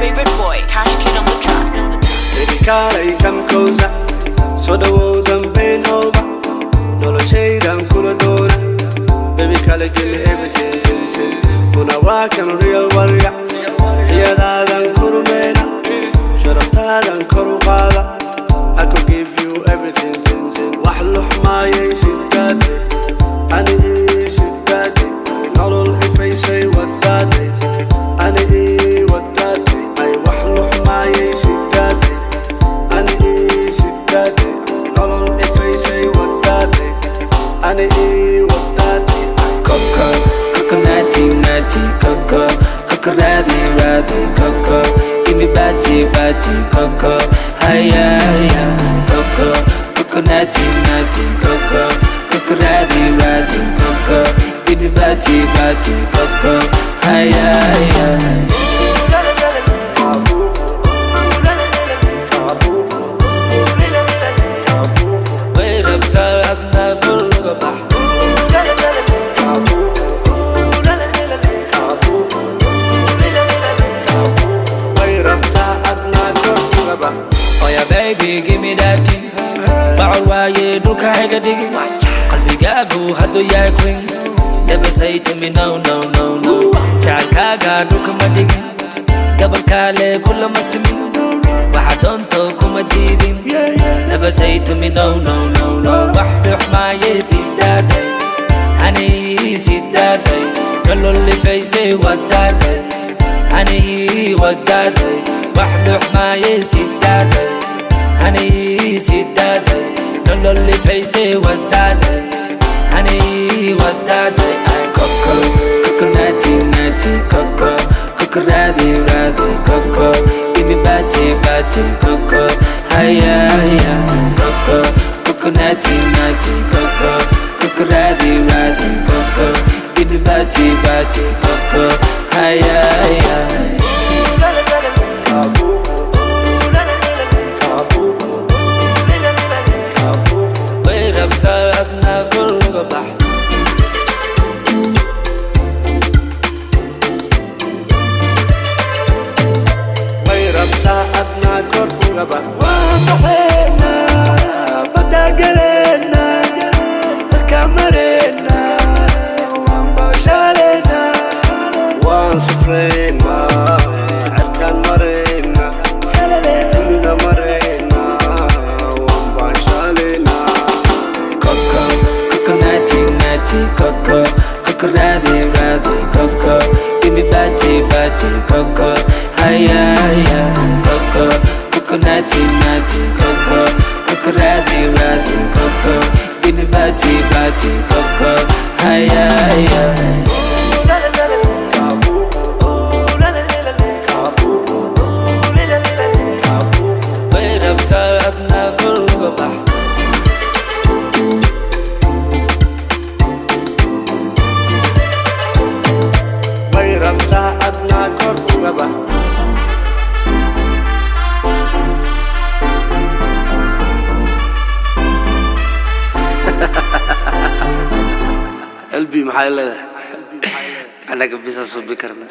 favorite boy, Cash Kid on the track. Baby, come closer, so the world can bend over. No shade and cool door. Baby, give me everything. For now, I can real warrior. Here, that and Kurumena. Shut up, Tad and Kurubala. I could give you everything. Wahluh my daddy. And he's daddy. Not all if I say what daddy. And he what daddy. I wahluh my daddy. And he's daddy. Not all if I say what daddy. And he what daddy. Coco, coconutty, nutty, coco, coco, ratty, coco. Give me batty, coco. Hiya, coco, coconutty, nutty, coco, coco, ratty, coco. Give me batty, coco. Hiya. Wait up, talk, not go back. Oh yeah, baby, give me that thing. Ba'waye duka hega digi. Qalbi gagu hadu ya queen. Never say to me no. Chanlkan duka madigi. Gabal kale kulla masmi. Wahadonto kuma didin. Never say to me no. Wahduh ma yesidade. Ani yesidade. Naloli face wadade. Ani wadade. وحدح ما يسداده هني سداده نلولي فيسي وداده هني وداده كوكو كوكو ناتي كوكو كوكو رادي كوكو gimme باتي كوكو هيا كوكو كوكو ناتي كوكو كوكو رادي كوكو gimme باتي كوكو هيا وانضحينا بدا قلينا كمرينا وانبشرنا وانصفرينا عركان مرينا كلنا مرينا وانبشرنا كوكو كوكو ناتي كوكو كوكو رادي كوكو gimme batty كوكو هيا كوكو كوكو ناتي كوكو كوكو رادي كوكو gimme batty كوكو هيا وين ابتعدنا قرب بحر ابتعدنا كركبة قلبي محايلة أنا قبيس أصبي كرمه